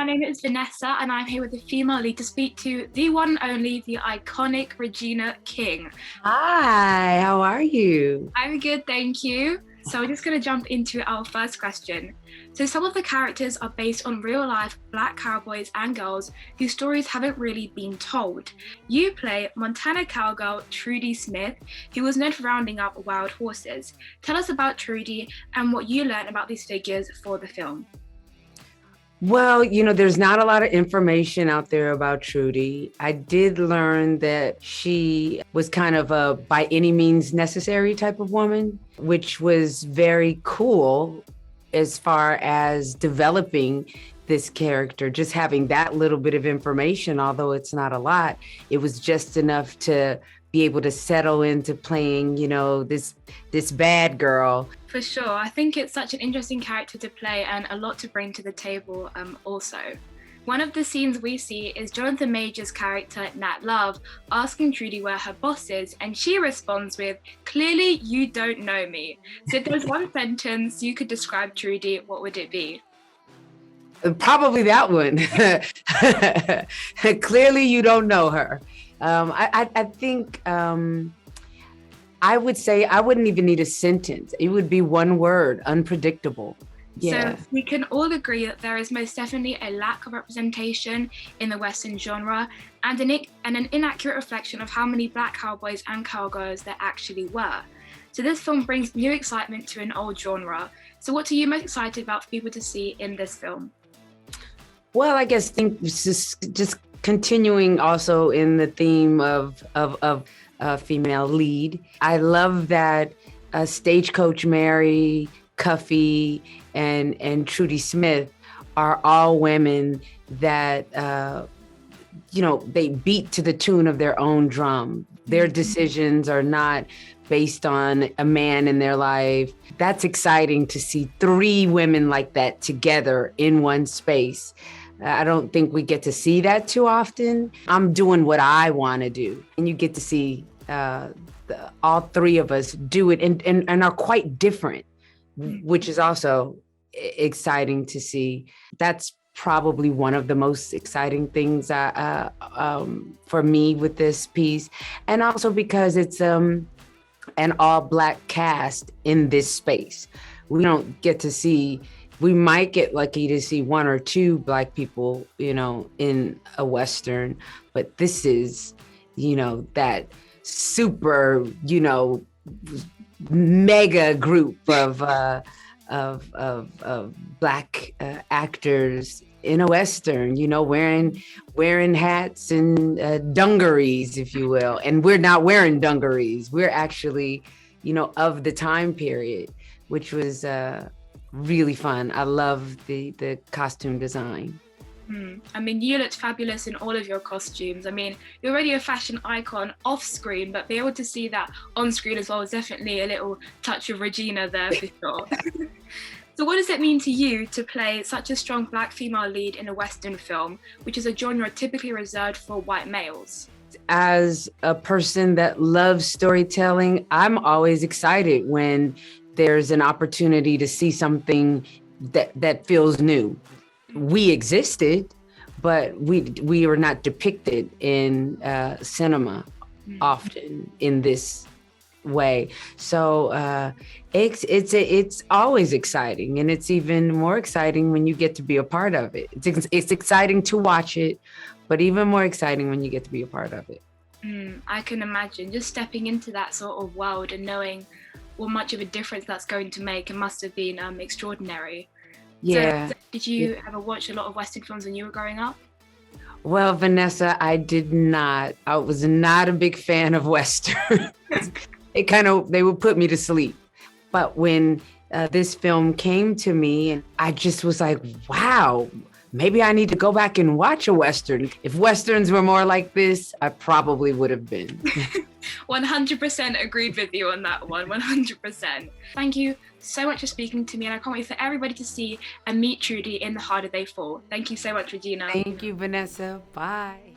my name is Vanessa and I'm here with the female lead to speak to the one and only, the iconic Regina King. Hi, how are you? I'm good, thank you. So we're just going to jump into our first question. So some of the characters are based on real life Black cowboys and girls whose stories haven't really been told. You play Montana cowgirl Trudy Smith, who was known for rounding up wild horses. Tell us about Trudy and what you learned about these figures for the film. Well, there's not a lot of information out there about Trudy. I did learn that she was kind of a by any means necessary type of woman, which was very cool as far as developing this character. Just having that little bit of information, although it's not a lot, it was just enough to be able to settle into playing, this bad girl. For sure. I think it's such an interesting character to play and a lot to bring to the table also. One of the scenes we see is Jonathan Major's character, Nat Love, asking Trudy where her boss is, and she responds with, "Clearly you don't know me." So if there's one sentence you could describe Trudy, what would it be? Probably that one. Clearly you don't know her. I think I would say I wouldn't even need a sentence. It would be one word: unpredictable. Yeah. So we can all agree that there is most definitely a lack of representation in the Western genre and an inaccurate reflection of how many Black cowboys and cowgirls there actually were. So this film brings new excitement to an old genre. So what are you most excited about for people to see in this film? Well, I guess just continuing also in the theme of female lead. I love that Stagecoach Mary, Cuffy, and Trudy Smith are all women that they beat to the tune of their own drum. Their decisions are not based on a man in their life. That's exciting to see three women like that together in one space. I don't think we get to see that too often. I'm doing what I want to do, and you get to see all three of us do it and are quite different, which is also exciting to see. That's probably one of the most exciting things for me with this piece, and also because it's an all Black cast in this space. We don't get to see. We might get lucky to see one or two Black people, in a Western, but this is, that super, mega group of Black actors in a Western, wearing hats and dungarees, if you will. And we're not wearing dungarees. We're actually, of the time period, which was really fun. I love the costume design. I mean, you looked fabulous in all of your costumes. I mean, you're already a fashion icon off screen, but be able to see that on screen as well is definitely a little touch of Regina there for sure. So what does it mean to you to play such a strong Black female lead in a Western film, which is a genre typically reserved for white males? As a person that loves storytelling, I'm always excited when there's an opportunity to see something that feels new. We existed, but we are not depicted in cinema often in this way. So it's always exciting, and it's even more exciting when you get to be a part of it. It's exciting to watch it, but even more exciting when you get to be a part of it. I can imagine just stepping into that sort of world and knowing what much of a difference that's going to make. It must have been extraordinary. Yeah. So did you ever watch a lot of Western films when you were growing up? Well, Vanessa, I did not. I was not a big fan of Westerns. They would put me to sleep. But when this film came to me, and I just was like, wow, maybe I need to go back and watch a Western. If Westerns were more like this, I probably would have been. 100% agreed with you on that one, 100%. Thank you so much for speaking to me, and I can't wait for everybody to see and meet Trudy in The Harder They Fall. Thank you so much, Regina. Thank you, Vanessa. Bye.